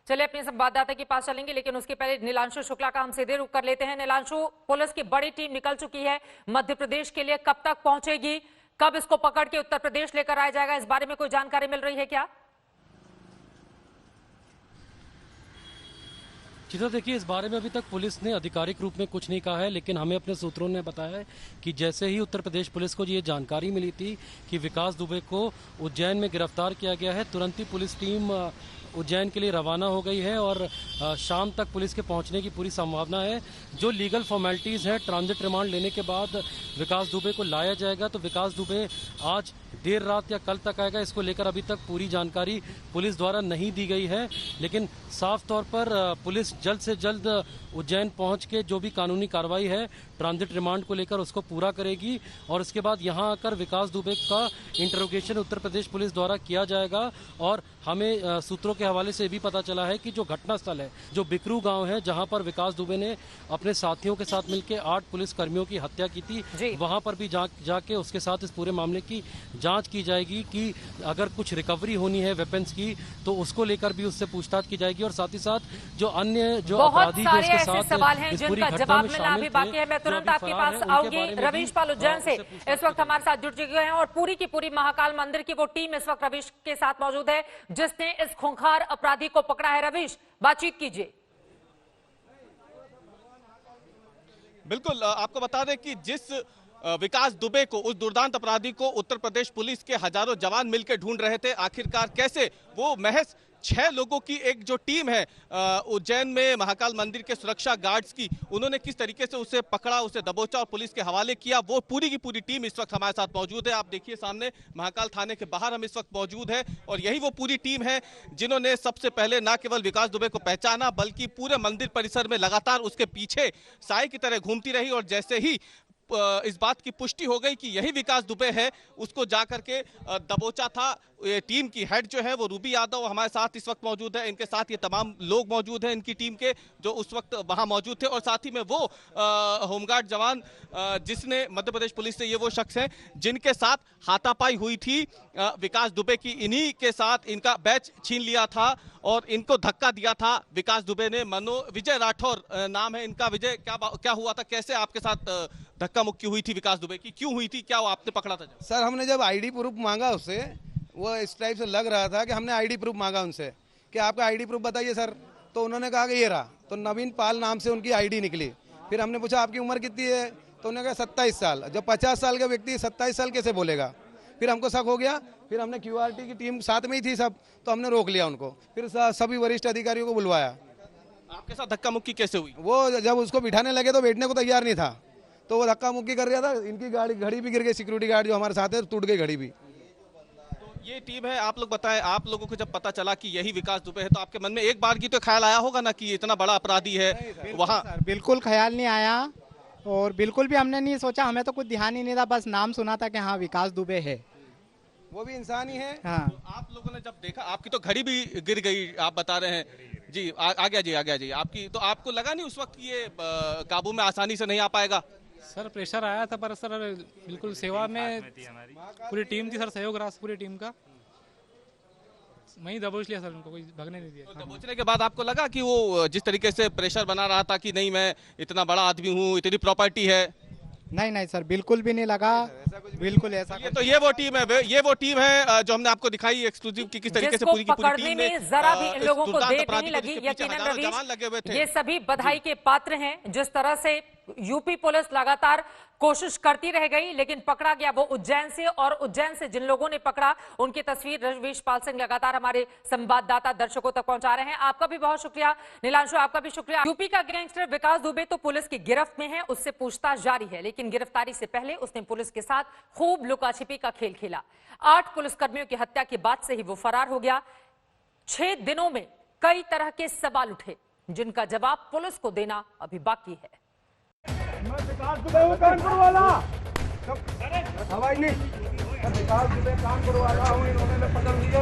Speaker 1: चलिए अपने संवाददाता के पास चलेंगे, लेकिन उसके पहले नीलांशु शुक्ला का हम सीधे रुख कर लेते हैं। नीलांशु, पुलिस की बड़ी टीम निकल चुकी है मध्य प्रदेश के लिए, कब तक पहुंचेगी, कब इसको पकड़ के उत्तर प्रदेश लेकर आया जाएगा, इस बारे में कोई जानकारी मिल रही है क्या?
Speaker 9: जी तो देखिए, इस बारे में अभी तक पुलिस ने आधिकारिक रूप में कुछ नहीं कहा है, लेकिन हमें अपने सूत्रों ने बताया है कि जैसे ही उत्तर प्रदेश पुलिस को ये जानकारी मिली थी कि विकास दुबे को उज्जैन में गिरफ्तार किया गया है, तुरंत ही पुलिस टीम उज्जैन के लिए रवाना हो गई है, और शाम तक पुलिस के पहुंचने की पूरी संभावना है। जो लीगल फॉर्मेलिटीज़ है, ट्रांजिट रिमांड लेने के बाद विकास दुबे को लाया जाएगा। तो विकास दुबे आज देर रात या कल तक आएगा, इसको लेकर अभी तक पूरी जानकारी पुलिस द्वारा नहीं दी गई है, लेकिन साफ तौर पर पुलिस जल्द से जल्द उज्जैन पहुंच के जो भी कानूनी कार्रवाई है ट्रांजिट रिमांड को लेकर उसको पूरा करेगी, और उसके बाद यहां आकर विकास दुबे का इंटरोगेशन उत्तर प्रदेश पुलिस द्वारा किया जाएगा। और हमें सूत्रों के हवाले से भी पता चला है कि जो घटना स्थल है, जो बिकरू गांव है, जहां पर विकास दुबे ने अपने साथियों के साथ मिलकर 8 पुलिस कर्मियों की हत्या की थी, वहां पर भी जाके उसके साथ इस पूरे मामले की जांच की जाएगी कि अगर कुछ रिकवरी होनी है वेपन्स की तो उसको लेकर भी उससे पूछताछ की जाएगी। और साथ ही साथ जो अन्य जो अपराधी जो उसके साथ
Speaker 1: सवाल हैं जिनका जवाब मिलना अभी बाकी है। मैं तुरंत आपके पास आऊंगी। रवीश पाल उज्जैन से इस वक्त हमारे साथ जुड़ चुके हैं और पूरी की पूरी महाकाल मंदिर की वो टीम इस वक्त रवीश के साथ मौजूद है जिसने इस खूंखार अपराधी को पकड़ा है। रवीश, बातचीत कीजिए।
Speaker 5: बिल्कुल, आपको बता दें कि जिस विकास दुबे को, उस दुर्दांत अपराधी को उत्तर प्रदेश पुलिस के हजारों जवान मिलकर ढूंढ रहे थे, आखिरकार कैसे वो महज 6 लोगों की एक जो टीम है उज्जैन में महाकाल मंदिर के सुरक्षा गार्ड्स की, उन्होंने किस तरीके से उसे पकड़ा, उसे दबोचा और पुलिस के हवाले किया, वो पूरी की पूरी टीम इस वक्त हमारे साथ मौजूद है। आप देखिए सामने महाकाल थाने के बाहर हम इस वक्त मौजूद है और यही वो पूरी टीम है जिन्होंने सबसे पहले न केवल विकास दुबे को पहचाना बल्कि पूरे मंदिर परिसर में लगातार उसके पीछे साए की तरह घूमती रही और जैसे ही इस बात की पुष्टि हो गई कि यही विकास दुबे है, उसको जाकर के दबोचा था। टीम की हेड जो है वो रूबी यादव हमारे साथ इस वक्त मौजूद है, इनके साथ ये तमाम लोग मौजूद हैं इनकी टीम के जो उस वक्त वहां मौजूद थे और साथ ही में वो होमगार्ड जवान जिसने मध्य प्रदेश पुलिस से ये वो शख्स हैं जिनके साथ हाथापाई हुई थी विकास दुबे की, इन्हीं के साथ इनका बैच छीन लिया था और इनको धक्का दिया था विकास दुबे ने। विजय राठौर नाम है इनका। विजय, क्या हुआ था, कैसे आपके साथ धक्का मुक्की हुई थी विकास दुबे की, क्यों हुई थी, क्या वो आपने पकड़ा था?
Speaker 10: सर, हमने जब आईडी प्रूफ मांगा उससे, वो इस टाइप से लग रहा था कि हमने आईडी प्रूफ मांगा उनसे कि आपका आईडी प्रूफ बताइए सर, तो उन्होंने कहा कि ये रहा। तो नवीन पाल नाम से उनकी आईडी निकली। फिर हमने पूछा आपकी उम्र कितनी है, तो उन्होंने कहा 27 साल। जब 50 साल का व्यक्ति 27 साल कैसे बोलेगा? फिर हमको शक हो गया। फिर हमने क्यूआरटी की टीम साथ में ही थी सब, तो हमने रोक लिया उनको। फिर सभी वरिष्ठ अधिकारियों को बुलवाया।
Speaker 5: आपके साथ धक्का मुक्की कैसे हुई?
Speaker 10: वो जब उसको बिठाने लगे तो बैठने को तैयार नहीं था, तो वो धक्का मुक्की कर रहा था। इनकी घड़ी भी गिर गई, सिक्योरिटी गार्ड जो हमारे साथ है टूट गई घड़ी भी।
Speaker 5: तो ये टीम है, आप लोग बताएं, आप लोगों को जब पता चला कि यही विकास दुबे है तो आपके मन में एक बार की तो ख्याल आया होगा ना कि इतना बड़ा अपराधी है वहाँ?
Speaker 11: बिल्कुल ख्याल नहीं आया और बिल्कुल भी हमने नहीं सोचा, हमें तो कुछ ध्यान ही नहीं था, बस नाम सुना था कि हाँ विकास दुबे है,
Speaker 10: वो भी इंसान ही है।
Speaker 11: हाँ।
Speaker 5: तो आप लोगों ने जब देखा, आपकी तो घड़ी भी गिर गई आप बता रहे हैं जी, आ गया जी आपकी, तो आपको लगा नहीं उस वक्त ये काबू में आसानी से नहीं आ पाएगा?
Speaker 12: सर प्रेशर आया था पर सर बिल्कुल सेवा में पूरी टीम थी सर, सहयोग रहा पूरी टीम का, वहीं दबोच लिया सर, उनको कोई भागने नहीं दिया।
Speaker 5: तो दबोचने के बाद आपको लगा कि वो जिस तरीके से प्रेशर बना रहा था कि नहीं मैं इतना बड़ा आदमी हूँ, इतनी प्रॉपर्टी है?
Speaker 11: नहीं सर, बिल्कुल भी नहीं लगा, बिल्कुल ऐसा।
Speaker 5: ये वो टीम है जो हमने आपको दिखाई एक्सक्लूसिव की किस तरीके से पूरी की पूरी टीम ने
Speaker 1: जरा भी इन लोगों को देर नहीं लगी। यकीनन रवीश, ये सभी बधाई के पात्र हैं। जिस तरह से यूपी पुलिस लगातार कोशिश करती रह गई लेकिन पकड़ा गया वो उज्जैन से, और उज्जैन से जिन लोगों ने पकड़ा उनकी तस्वीर रवीश पाल सिंह लगातार हमारे संवाददाता दर्शकों तक पहुंचा रहे हैं। आपका भी बहुत शुक्रिया नीलांशु, आपका भी शुक्रिया। यूपी का गैंगस्टर विकास दुबे तो पुलिस की गिरफ्त में है, उससे पूछताछ जारी है, लेकिन गिरफ्तारी से पहले उसने पुलिस के साथ खूब लुकाछिपी का खेल खेला। 8 पुलिसकर्मियों की हत्या के बाद से ही वो फरार हो गया। 6 दिनों में कई तरह के सवाल उठे जिनका जवाब पुलिस को देना अभी बाकी है।
Speaker 13: विकास दुबे हूँ कानपुर वाला, हवाई नहीं, विकास दुबे कानपुर वाला हूँ, इन्होंने पकड़ लिया।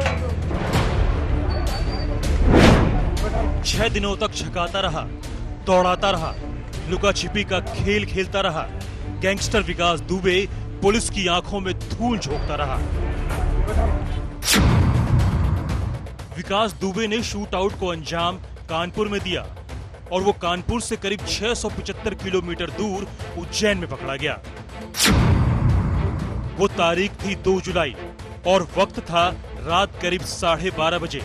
Speaker 14: 6 दिनों तक छकाता रहा, दौड़ाता रहा, लुका छिपी का खेल खेलता रहा। गैंगस्टर विकास दुबे पुलिस की आंखों में धूल झोंकता रहा। विकास दुबे ने शूट आउट को अंजाम कानपुर में दिया और वो कानपुर से करीब 675 किलोमीटर दूर उज्जैन में पकड़ा गया। वो तारीख थी 2 जुलाई और वक्त था रात करीब 12:30 बजे।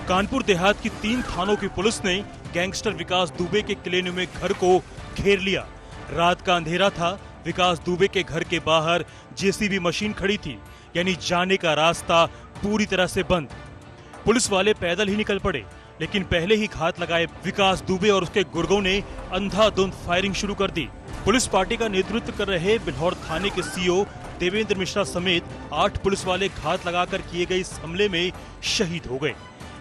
Speaker 14: कानपुर देहात की 3 थानों की पुलिस ने गैंगस्टर विकास दुबे के क्लेनुमे घर को घेर लिया। रात का अंधेरा था। विकास दुबे के घर के बाहर जेसीबी मशीन खड़ी थी, यानी जाने का रास्ता पूरी तरह से बंद। पुलिस वाले पैदल ही निकल पड़े, लेकिन पहले ही घात लगाए विकास दुबे और उसके गुर्गों ने अंधाधुंध फायरिंग शुरू कर दी। पुलिस पार्टी का नेतृत्व कर रहे बिल्हौर थाने के सीओ देवेंद्र मिश्रा समेत 8 पुलिस वाले घात लगाकर किए गए इस हमले में शहीद हो गए।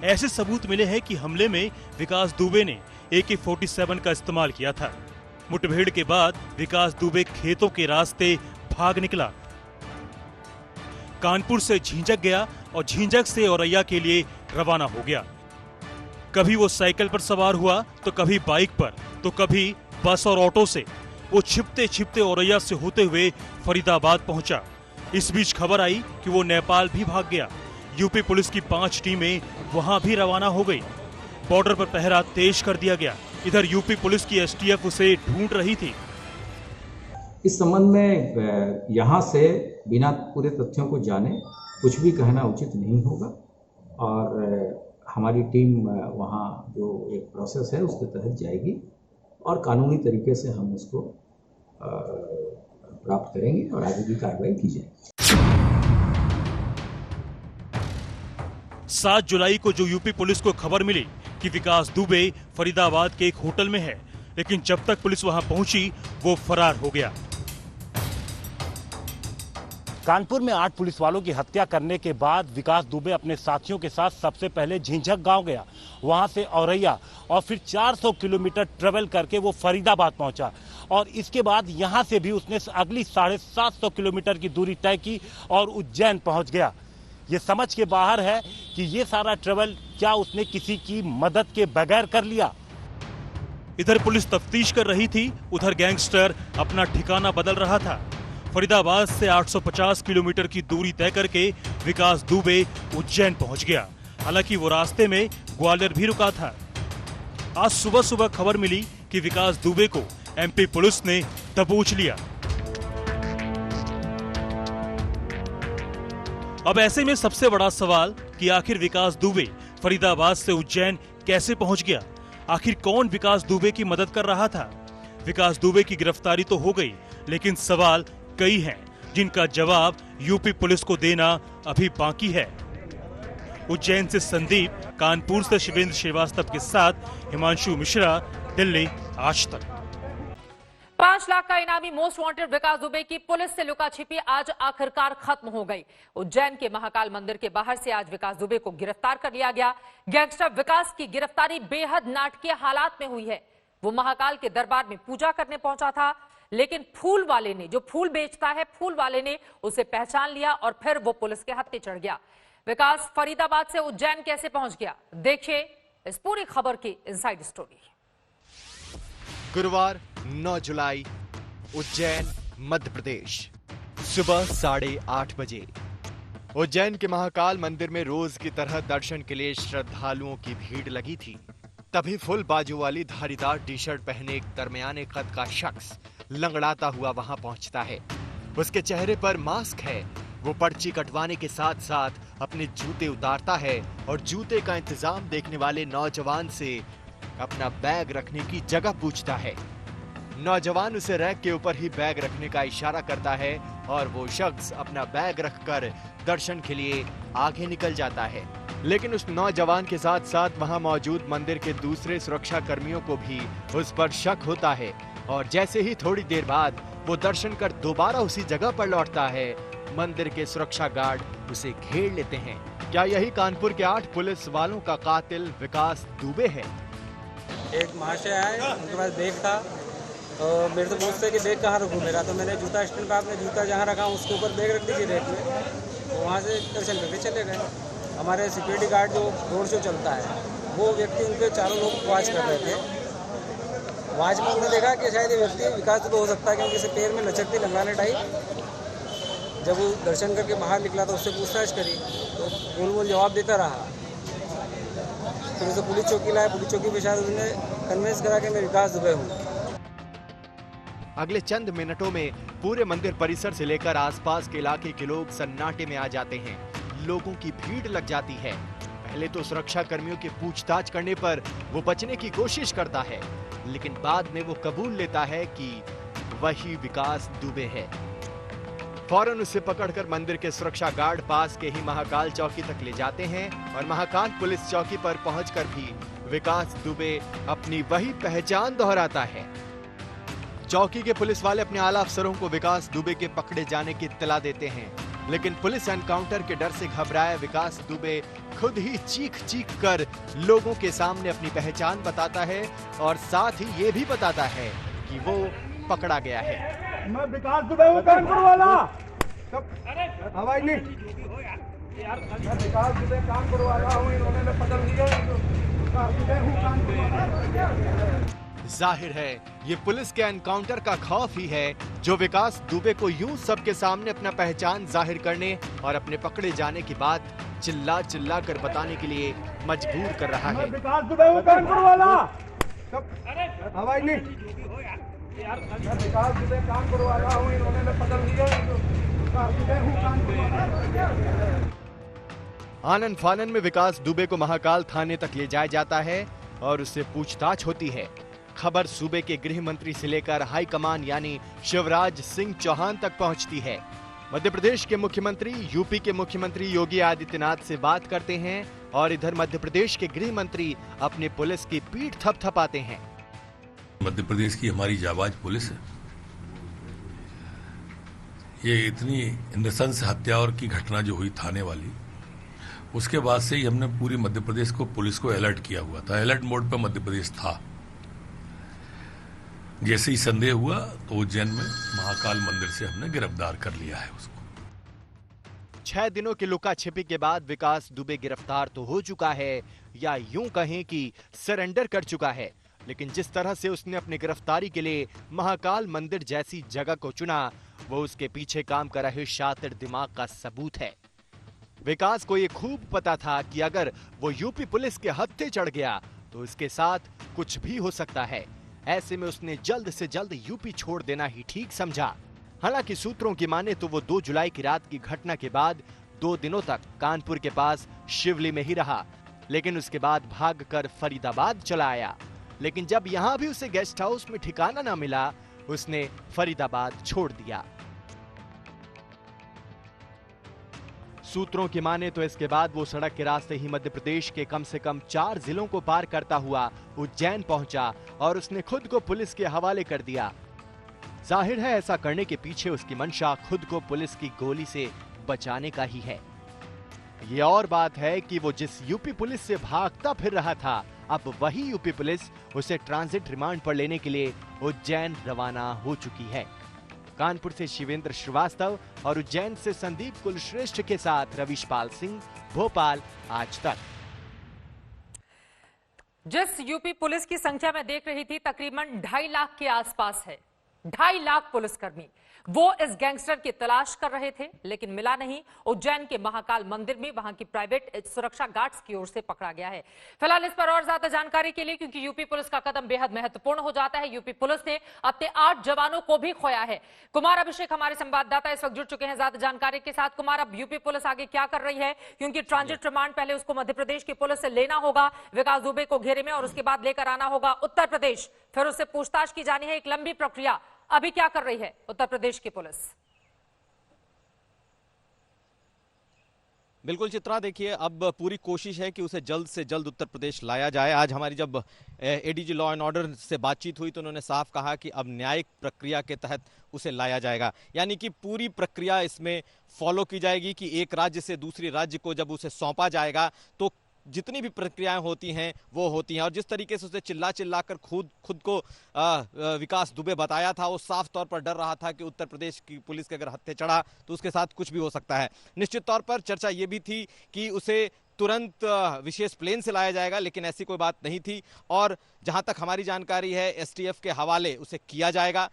Speaker 14: ऐसे सबूत मिले हैं कि हमले में विकास दुबे ने AK-47 का इस्तेमाल किया था। मुठभेड़ के बाद विकास दुबे खेतों के रास्ते भाग निकला। कानपुर से झिंझक गया और झिंझक से औरैया के लिए रवाना हो गया। कभी वो साइकिल पर सवार हुआ तो कभी बाइक पर, तो कभी बस और ऑटो से। वो छिपते छिपते औरैया से होते हुए फरीदाबाद पहुंचा। इस बीच खबर आई कि वो नेपाल भी भाग गया। यूपी पुलिस की 5 टीमें वहां भी रवाना हो गई। बॉर्डर पर पहरा तेज कर दिया गया। इधर यूपी पुलिस की एसटीएफ उसे ढूंढ रही थी।
Speaker 15: इस संबंध में यहाँ से बिना पूरे तथ्यों को जाने कुछ भी कहना उचित नहीं होगा और हमारी टीम वहाँ जो एक प्रोसेस है उसके तहत जाएगी और कानूनी तरीके से हम उसको प्राप्त करेंगे और आगे की कार्रवाई की जाएगी।
Speaker 14: 7 जुलाई को जो यूपी पुलिस को खबर मिली कि विकास दुबे फरीदाबाद के एक होटल में है, लेकिन जब तक पुलिस वहां पहुंची वो फरार हो गया।
Speaker 16: कानपुर में 8 पुलिस वालों की हत्या करने के बाद विकास दुबे अपने साथियों के साथ सबसे पहले झिंझक गांव गया, वहां से औरैया और फिर 400 किलोमीटर ट्रेवल करके वो फरीदाबाद पहुंचा और इसके बाद यहां से भी उसने अगली 750 किलोमीटर की दूरी तय की और उज्जैन पहुंच गया। ये समझ के बाहर है कि ये सारा ट्रेवल क्या उसने किसी की मदद के बगैर कर लिया।
Speaker 14: इधर पुलिस तफ्तीश कर रही थी, उधर गैंगस्टर अपना ठिकाना बदल रहा था। फरीदाबाद से 850 किलोमीटर की दूरी तय करके विकास दुबे उज्जैन पहुंच गया। हालांकि वो रास्ते में ग्वालियर भी रुका था। आज सुबह सुबह खबर मिली कि विकास दुबे को एमपी पुलिस ने दबोच लिया। अब ऐसे में सबसे बड़ा सवाल कि आखिर विकास दुबे फरीदाबाद से उज्जैन कैसे पहुंच गया? आखिर कौन विकास दुबे की मदद कर रहा था? विकास दुबे की गिरफ्तारी तो हो गई, लेकिन सवाल कई हैं जिनका जवाब यूपी पुलिस को देना अभी बाकी है। उज्जैन से संदीप, कानपुर से शिवेंद्र श्रीवास्तव के साथ हिमांशु मिश्रा, दिल्ली आज तक।
Speaker 1: 5 लाख का इनामी मोस्ट वांटेड विकास दुबे की पुलिस से लुका छिपी आज आखिरकार खत्म हो गई। उज्जैन के महाकाल मंदिर के बाहर से आज विकास दुबे को गिरफ्तार कर लिया गया। गैंगस्टर विकास की गिरफ्तारी बेहद नाटकीय हालात में हुई है। वो महाकाल के दरबार में पूजा करने पहुंचा था, लेकिन फूल वाले ने, जो फूल बेचता है, फूल वाले ने उसे पहचान लिया और फिर वो पुलिस के हत्थे चढ़ गया। विकास फरीदाबाद से उज्जैन कैसे पहुंच गया, देखिए इस पूरी खबर की इनसाइड स्टोरी।
Speaker 2: गुरुवार 9 जुलाई, उज्जैन, मध्य प्रदेश, सुबह 8:30 बजे। उज्जैन के महाकाल मंदिर में रोज की तरह दर्शन के लिए श्रद्धालुओं की भीड़ लगी थी। तभी फुल बाजू वाली धारीदार टी शर्ट पहने एक दरमियाने कद का शख्स लंगड़ाता हुआ वहां पहुंचता है। उसके चेहरे पर मास्क है। वो पर्ची कटवाने के साथ साथ अपने जूते उतारता है और जूते का इंतजाम देखने वाले नौजवान से अपना बैग रखने की जगह पूछता है। नौजवान उसे रैक के ऊपर ही बैग रखने का इशारा करता है और वो शख्स अपना बैग रखकर दर्शन के लिए आगे निकल जाता है। लेकिन उस नौजवान के साथ साथ वहां मौजूद मंदिर के दूसरे सुरक्षा कर्मियों को भी उस पर शक होता है और जैसे ही थोड़ी देर बाद वो दर्शन कर दोबारा उसी जगह पर लौटता है, मंदिर के सुरक्षा गार्ड उसे घेर लेते हैं। क्या यही कानपुर के 8 पुलिस वालों का कातिल विकास दुबे है?
Speaker 17: एक महाशय आए, उनके पास बैग था और मेरे से पूछते कि बैग कहाँ रखूँ मेरा, तो मैंने जूता स्टैंड पर अपने जूता जहाँ रखा उसके ऊपर बैग रख दीजिए रैक में, तो वहाँ से दर्शन करके चले गए। हमारे सिक्योरिटी गार्ड जो रोड शो चलता है वो व्यक्ति उनके चारों लोग वॉच कर रहे थे। वॉच में उन्होंने देखा कि शायद ये व्यक्ति विकास दुबे हो सकता है, क्योंकि इसे पैर में लचकती लंगाने टाइप। जब वो दर्शन करके बाहर निकला तो उससे पूछताछ करी तो गोल गोल जवाब देता रहा। फिर उसे पुलिस चौकी लाए, पुलिस चौकी पे शायद उन्होंने कन्विंस करा कि मैं विकास दुबे हूँ।
Speaker 2: अगले चंद मिनटों में पूरे मंदिर परिसर से लेकर आसपास के इलाके के लोग सन्नाटे में आ जाते हैं। लोगों की भीड़ लग जाती है। पहले तो सुरक्षा कर्मियों के पूछताछ करने पर वो बचने की कोशिश करता है, लेकिन बाद में वो कबूल लेता है कि वही विकास दुबे है। फौरन उसे पकड़कर मंदिर के सुरक्षा गार्ड पास के ही महाकाल चौकी तक ले जाते हैं और महाकाल पुलिस चौकी पर पहुंचकर भी विकास दुबे अपनी वही पहचान दोहराता है। चौकी के पुलिस वाले अपने आला अफसरों को विकास दुबे के पकड़े जाने की इत्तला देते हैं, लेकिन पुलिस एनकाउंटर के डर से घबराए विकास दुबे खुद ही चीख चीख कर लोगों के सामने अपनी पहचान बताता है और साथ ही ये भी बताता है क्योंकि वो पकड़ा गया है।
Speaker 13: मैं विकास दुबे हूँ, कानपुर वाला। हवाई नहीं, मैं विकास दुबे कानपुर वाला हूँ, इन्होंने पकड़ लिया।
Speaker 2: जाहिर है ये पुलिस के एनकाउंटर का खौफ ही है जो विकास दुबे को यूं सबके सामने अपना पहचान जाहिर करने और अपने पकड़े जाने की बात चिल्ला चिल्ला कर बताने के लिए मजबूर कर रहा है।
Speaker 13: विकास दुबे हूँ, कानपुर वाला। हवाई नहीं, मैं विकास दुबे कानपुर वाला हूँ, इन्होंने पकड़ लिया।
Speaker 2: आनन फानन में विकास दुबे को महाकाल थाने तक ले जाया जाता है और उससे पूछताछ होती है। खबर सूबे के गृह मंत्री से लेकर हाईकमान यानी शिवराज सिंह चौहान तक पहुंचती है। मध्य प्रदेश के मुख्यमंत्री यूपी के मुख्यमंत्री योगी आदित्यनाथ से बात करते हैं और इधर मध्य प्रदेश के गृह मंत्री अपने पुलिस की पीठ थपथपाते हैं।
Speaker 18: मध्य प्रदेश की हमारी जाबाज पुलिस है, ये इतनी नृशंस हत्या और की घटना जो हुई थाने वाली, उसके बाद से ही हमने पूरी मध्य प्रदेश को पुलिस को अलर्ट किया हुआ था। अलर्ट मोड पर मध्य प्रदेश था। जैसे ही संदेह हुआ तो उज्जैन में महाकाल मंदिर से हमने गिरफ्तार कर लिया है उसको।
Speaker 2: 6 दिनों की लुका छिपी के बाद विकास दुबे गिरफ्तार तो हो चुका है या यूं कहें कि सरेंडर कर चुका है, लेकिन जिस तरह से उसने अपनी गिरफ्तारी के लिए महाकाल मंदिर जैसी जगह को चुना वो उसके पीछे काम कर रहे शातिर दिमाग का सबूत है। विकास को ये खूब पता था कि अगर वो यूपी पुलिस के हत्थे चढ़ गया तो उसके साथ कुछ भी हो सकता है। ऐसे में उसने जल्द से जल्द यूपी छोड़ देना ही ठीक समझा। हालांकि सूत्रों की माने तो वो 2 जुलाई की रात की घटना के बाद 2 दिनों तक कानपुर के पास शिवली में ही रहा, लेकिन उसके बाद भागकर फरीदाबाद चला आया। लेकिन जब यहां भी उसे गेस्ट हाउस में ठिकाना न मिला, उसने फरीदाबाद छोड़ दिया। सूत्रों की माने तो इसके बाद वो सड़क के रास्ते ही मध्य प्रदेश के कम से कम 4 जिलों को पार करता हुआ उज्जैन पहुंचा और उसने खुद को पुलिस के हवाले कर दिया। जाहिर है ऐसा करने के पीछे उसकी मंशा खुद को पुलिस की गोली से बचाने का ही है। ये और बात है कि वो जिस यूपी पुलिस से भागता फिर रहा था, अब वही यूपी पुलिस उसे ट्रांजिट रिमांड पर लेने के लिए उज्जैन रवाना हो चुकी है। कानपुर से शिवेंद्र श्रीवास्तव और उज्जैन से संदीप कुलश्रेष्ठ के साथ रविशपाल सिंह, भोपाल, आज तक।
Speaker 1: जिस यूपी पुलिस की संख्या में देख रही थी तकरीबन 2.5 लाख के आसपास है। 2.5 लाख पुलिसकर्मी वो इस गैंगस्टर की तलाश कर रहे थे, लेकिन मिला नहीं। उज्जैन के महाकाल मंदिर में वहां की प्राइवेट सुरक्षा गार्ड्स की ओर से पकड़ा गया है। फिलहाल इस पर और ज्यादा जानकारी के लिए, क्योंकि यूपी पुलिस का कदम बेहद महत्वपूर्ण हो जाता है, यूपी पुलिस ने अपने 8 जवानों को भी खोया है। कुमार अभिषेक हमारे संवाददाता इस वक्त जुड़ चुके हैं ज्यादा जानकारी के साथ। कुमार, अब यूपी पुलिस आगे क्या कर रही है, क्योंकि ट्रांजिट रिमांड पहले उसको मध्य प्रदेश की पुलिस से लेना होगा विकास दुबे को घेरे में, और उसके बाद लेकर आना होगा उत्तर प्रदेश, फिर उससे पूछताछ की जानी है। एक लंबी प्रक्रिया। अभी क्या कर रही है उत्तर प्रदेश की पुलिस?
Speaker 5: बिल्कुल चित्रा, देखिए अब पूरी कोशिश है कि उसे जल्द से जल्द उत्तर प्रदेश लाया जाए। आज हमारी जब एडीजी लॉ एंड ऑर्डर से बातचीत हुई तो उन्होंने साफ कहा कि अब न्यायिक प्रक्रिया के तहत उसे लाया जाएगा, यानी कि पूरी प्रक्रिया इसमें फॉलो की जाएगी कि एक राज्य से दूसरे राज्य को जब उसे सौंपा जाएगा तो जितनी भी प्रक्रियाएं होती हैं वो होती हैं। और जिस तरीके से उसे चिल्ला चिल्ला कर खुद को विकास दुबे बताया था, वो साफ तौर पर डर रहा था कि उत्तर प्रदेश की पुलिस के अगर हत्थे चढ़ा तो उसके साथ कुछ भी हो सकता है। निश्चित तौर पर चर्चा ये भी थी कि उसे तुरंत विशेष प्लेन से लाया जाएगा, लेकिन ऐसी कोई बात नहीं थी। और जहां तक हमारी जानकारी है एसटीएफ के हवाले उसे किया जाएगा।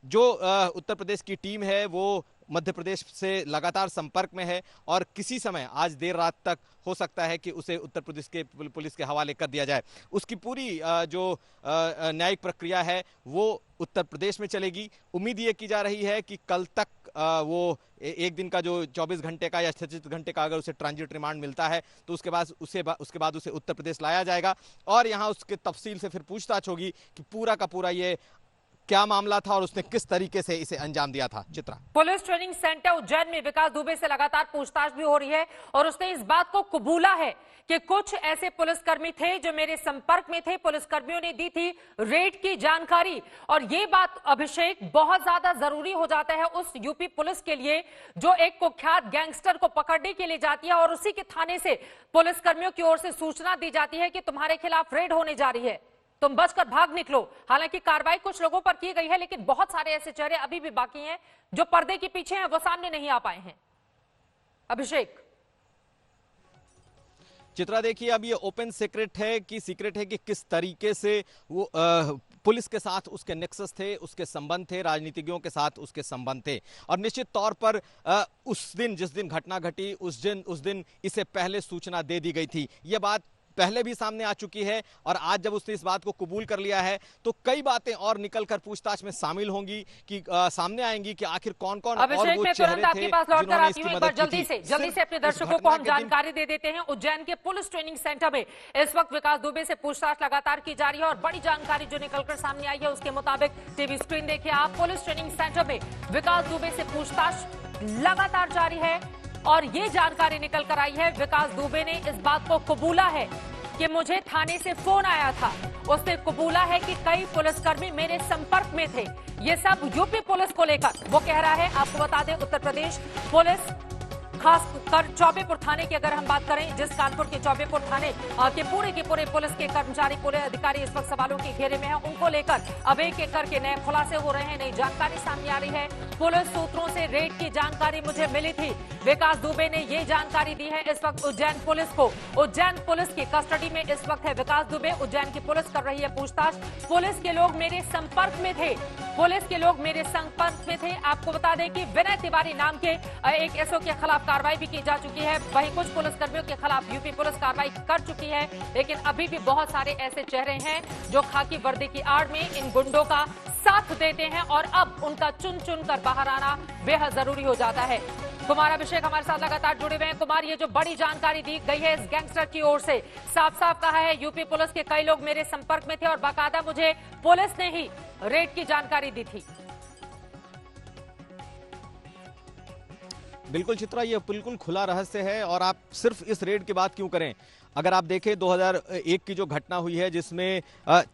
Speaker 5: जो उत्तर प्रदेश की टीम है वो मध्य प्रदेश से लगातार संपर्क में है और किसी समय आज देर रात तक हो सकता है कि उसे उत्तर प्रदेश के पुलिस के हवाले कर दिया जाए। उसकी पूरी जो न्यायिक प्रक्रिया है वो उत्तर प्रदेश में चलेगी। उम्मीद ये की जा रही है कि कल तक वो एक दिन का जो 24 घंटे का या 36 घंटे का अगर उसे ट्रांजिट रिमांड मिलता है तो उसके बाद उसे उत्तर प्रदेश लाया जाएगा और यहाँ उसके तफसील से फिर पूछताछ होगी कि पूरा का पूरा ये क्या मामला था और उसने किस तरीके से इसे अंजाम दिया था। Chitra,
Speaker 1: police training centre Ujjain में विकास दुबे से लगातार पूछताछ भी हो रही है और उसने इस बात को कबूला है कि कुछ ऐसे पुलिसकर्मी थे जो मेरे संपर्क में थे, पुलिसकर्मियों ने दी थी रेड की जानकारी। और ये बात अभिषेक बहुत ज्यादा जरूरी हो जाता है उस यूपी पुलिस के लिए जो एक कुख्यात गैंगस्टर को पकड़ने के लिए जाती है और उसी के थाने से पुलिसकर्मियों की ओर से सूचना दी जाती है कि तुम्हारे खिलाफ रेड होने जा रही है। तुम बचकर भाग निकलो। हालांकि कार्रवाई कुछ लोगों पर की गई है, लेकिन बहुत सारे ऐसे चेहरे अभी भी बाकी हैं जो पर्दे के पीछे हैं, वो सामने नहीं आ पाए हैं। अभिषेक,
Speaker 5: चित्रा देखिए, अब ये ओपन सीक्रेट है कि किस तरीके से वो पुलिस के साथ उसके नेक्सस थे, उसके संबंध थे, राजनीतिज्ञों के साथ उसके संबंध थे। और निश्चित तौर पर उस दिन जिस दिन घटना घटी उस दिन इसे पहले सूचना दे दी गई थी। ये बात पहले भी सामने आ चुकी है और आज जब उसने इस बात को कबूल कर लिया है तो कई बातें और निकलकर पूछताछ में शामिल होंगी कि सामने आएंगी कि आखिर कौन कौन और वो चेहरे थे जिन्होंने इसकी मदद की थी।
Speaker 1: जल्दी से अपने दर्शकों को हम जानकारी दे देते हैं। उज्जैन के पुलिस ट्रेनिंग सेंटर में इस वक्त विकास दुबे से पूछताछ लगातार की जा रही है और बड़ी जानकारी जो निकलकर सामने आई है उसके मुताबिक टीवी स्क्रीन देखिए आप, पुलिस ट्रेनिंग सेंटर में विकास दुबे से पूछताछ लगातार जारी है और ये जानकारी निकल कर आई है, विकास दुबे ने इस बात को कबूला है कि मुझे थाने से फोन आया था। उसने कबूला है कि कई पुलिसकर्मी मेरे संपर्क में थे। ये सब यूपी पुलिस को लेकर वो कह रहा है। आपको बता दें, उत्तर प्रदेश पुलिस खास कर चौबेपुर थाने की अगर हम बात करें, जिस कानपुर के चौबेपुर थाने के पूरे पुलिस के कर्मचारी, पुलिस अधिकारी इस वक्त सवालों के घेरे में हैं, उनको लेकर अब एक एक करके नए खुलासे हो रहे हैं, नई जानकारी सामने आ रही है। पुलिस सूत्रों से रेड की जानकारी मुझे मिली थी। विकास दुबे ने ये जानकारी दी है इस वक्त उज्जैन पुलिस को। उज्जैन पुलिस की कस्टडी में इस वक्त है विकास दुबे। उज्जैन की पुलिस कर रही है पूछताछ। पुलिस के लोग मेरे संपर्क में थे, आपको बता दें कि विनय तिवारी नाम के एक एसओ के खिलाफ कार्रवाई भी की जा चुकी है। वहीं कुछ पुलिसकर्मियों के खिलाफ यूपी पुलिस कार्रवाई कर चुकी है, लेकिन अभी भी बहुत सारे ऐसे चेहरे हैं जो खाकी वर्दी की आड़ में इन गुंडों का साथ देते हैं और अब उनका चुन चुन कर बाहर आना बेहद जरूरी हो जाता है। कुमार अभिषेक हमारे साथ लगातार जुड़े हुए हैं। कुमार, ये जो बड़ी जानकारी दी गई है इस गैंगस्टर की ओर से, साफ साफ कहा है यूपी पुलिस के कई लोग मेरे संपर्क में थे और बाकायदा मुझे पुलिस ने ही रेड की जानकारी दी थी।
Speaker 5: बिल्कुल चित्रा, ये बिल्कुल खुला रहस्य है और आप सिर्फ इस रेड की बात क्यों करें। अगर आप देखें 2001 की जो घटना हुई है जिसमें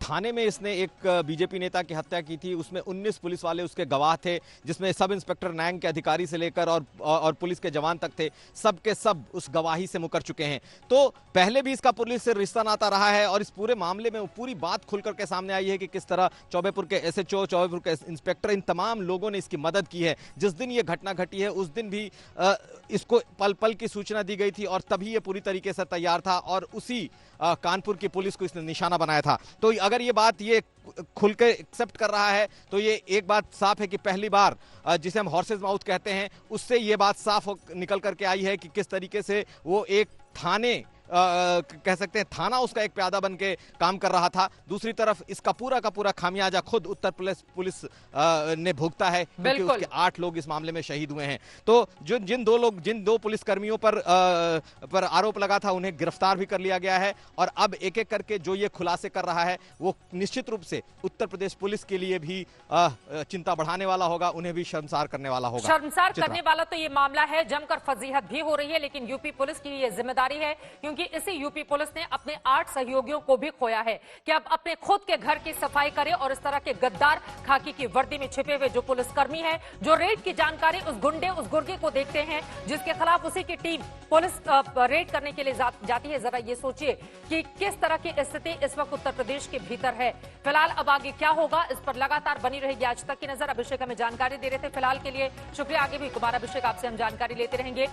Speaker 5: थाने में इसने एक बीजेपी नेता की हत्या की थी, उसमें 19 पुलिस वाले उसके गवाह थे, जिसमें सब इंस्पेक्टर नैंग के अधिकारी से लेकर और पुलिस के जवान तक थे, सब के सब उस गवाही से मुकर चुके हैं। तो पहले भी इसका पुलिस से रिश्ता नाता रहा है और इस पूरे मामले में पूरी बात खुल करके सामने आई है कि किस तरह चौबेपुर के एसएचओ, चौबेपुर के इंस्पेक्टर, इन तमाम लोगों ने इसकी मदद की है। जिस दिन ये घटना घटी है उस दिन भी इसको पल पल की सूचना दी गई थी और तभी ये पूरी तरीके से तैयार था और उसी कानपुर की पुलिस को इसने निशाना बनाया था। तो अगर ये बात ये खुल के एक्सेप्ट कर रहा है तो ये एक बात साफ है कि पहली बार जिसे हम हॉर्सेस माउथ कहते हैं उससे ये बात साफ निकल करके आई है कि किस तरीके से वो एक थाने कह सकते हैं थाना उसका एक प्यादा बन के काम कर रहा था। दूसरी तरफ इसका पूरा का पूरा खामियाजा खुद उत्तर प्रदेश पुलिस ने भुगता है क्योंकि उसके 8 लोग इस मामले में शहीद हुए हैं। तो जिन दो पुलिसकर्मियों पर आरोप लगा था उन्हें गिरफ्तार भी कर लिया गया है और अब एक एक करके जो ये खुलासे कर रहा है वो निश्चित रूप से उत्तर प्रदेश पुलिस के लिए भी चिंता बढ़ाने वाला होगा, उन्हें भी शर्मसार करने वाला होगा।
Speaker 1: शर्मसार करने वाला तो ये मामला है, जमकर फजीहत भी हो रही है, लेकिन यूपी पुलिस की ये जिम्मेदारी है क्योंकि इसी यूपी पुलिस ने अपने 8 सहयोगियों को भी खोया है कि अब अपने खुद के घर की सफाई करे और इस तरह के गद्दार खाकी की वर्दी में छिपे हुए जो पुलिसकर्मी है, जो रेड की जानकारी उस गुर्गे को देखते हैं जिसके खिलाफ उसी की टीम पुलिस रेड करने के लिए जाती है। जरा ये सोचिए कि किस तरह की स्थिति इस वक्त उत्तर प्रदेश के भीतर है। फिलहाल अब आगे क्या होगा इस पर लगातार बनी रहेगी आज तक की नजर। अभिषेक हमें जानकारी दे रहे थे, फिलहाल के लिए शुक्रिया। आगे भी कुमार अभिषेक आपसे हम जानकारी लेते रहेंगे।